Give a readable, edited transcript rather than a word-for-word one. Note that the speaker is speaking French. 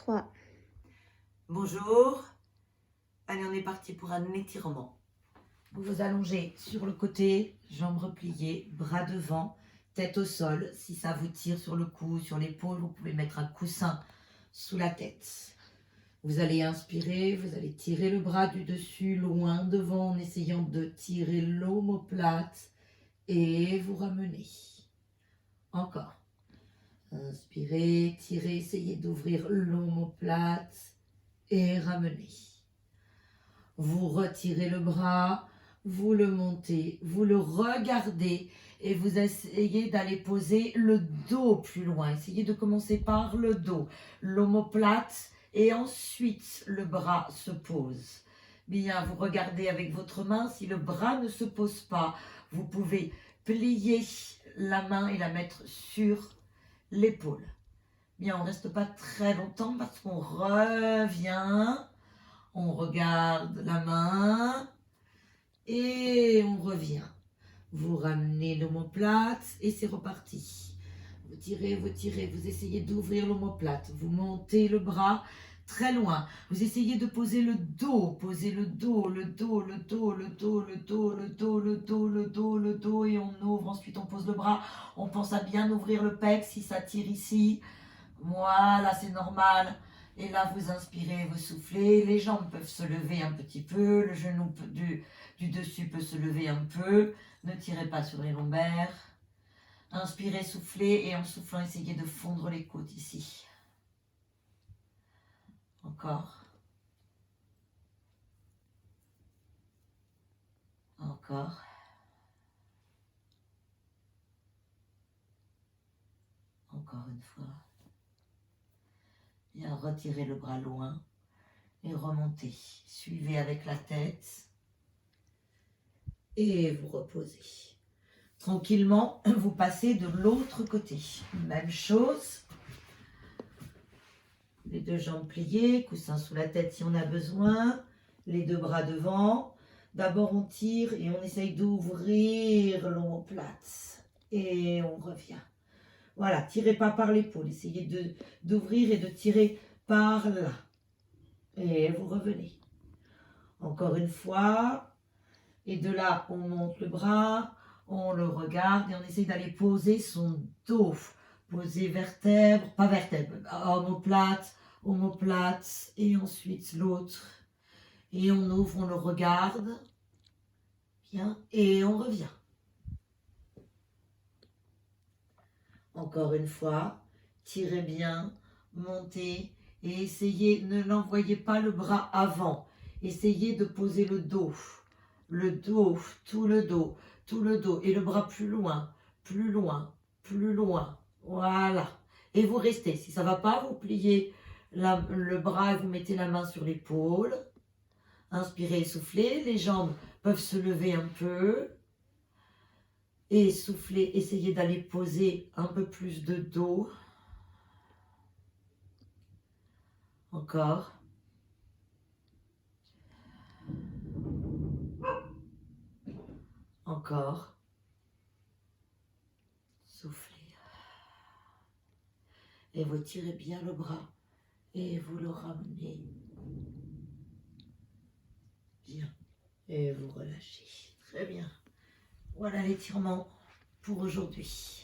3. Bonjour. Allez, on est parti pour un étirement. Vous vous allongez sur le côté, jambes repliées, bras devant, tête au sol. Si ça vous tire sur le cou, sur l'épaule, vous pouvez mettre un coussin sous la tête. Vous allez inspirer, vous allez tirer le bras du dessus, loin devant, en essayant de tirer l'omoplate et vous ramenez. Encore. Inspirez, tirez, essayez d'ouvrir l'omoplate et ramenez. Vous retirez le bras, vous le montez, vous le regardez et vous essayez d'aller poser le dos plus loin. Essayez de commencer par le dos, l'omoplate et ensuite le bras se pose. Bien, vous regardez avec votre main. Si le bras ne se pose pas, vous pouvez plier la main et la mettre sur l'épaule. Bien, on ne reste pas très longtemps parce qu'on revient. On regarde la main et on revient. Vous ramenez l'omoplate et c'est reparti. Vous tirez, vous essayez d'ouvrir l'omoplate. Vous montez le bras très loin. Vous essayez de poser le dos. Posez le dos, le dos, le dos, le dos, le dos, le dos, le dos, le dos, le dos et on ouvre. Ensuite, on pose le bras. On pense à bien ouvrir le pec si ça tire ici. Voilà, c'est normal. Et là, vous inspirez, vous soufflez. Les jambes peuvent se lever un petit peu. Le genou du dessus peut se lever un peu. Ne tirez pas sur les lombaires. Inspirez, soufflez. Et en soufflant, essayez de fondre les côtes ici. Encore. Encore. Encore une fois. Bien, retirez le bras loin. Et remontez. Suivez avec la tête. Et vous reposez. Tranquillement, vous passez de l'autre côté. Même chose. Les deux jambes pliées, coussin sous la tête si on a besoin. Les deux bras devant. D'abord, on tire et on essaye d'ouvrir l'omoplate. Et on revient. Voilà, tirez pas par l'épaule. Essayez d'ouvrir et de tirer par là. Et vous revenez. Encore une fois. Et de là, on monte le bras. On le regarde et on essaye d'aller poser son dos. Poser vertèbre, pas vertèbre, omoplate, et ensuite l'autre. Et on ouvre, on le regarde. Bien, et on revient. Encore une fois, tirez bien, montez et essayez, ne l'envoyez pas le bras avant. Essayez de poser le dos, tout le dos, tout le dos et le bras plus loin, plus loin, plus loin. Voilà. Et vous restez. Si ça ne va pas, vous pliez le bras et vous mettez la main sur l'épaule. Inspirez et soufflez. Les jambes peuvent se lever un peu. Et soufflez, essayez d'aller poser un peu plus de dos. Encore. Encore. Soufflez. Et vous tirez bien le bras. Et vous le ramenez. Bien. Et vous relâchez. Très bien. Voilà l'étirement pour aujourd'hui.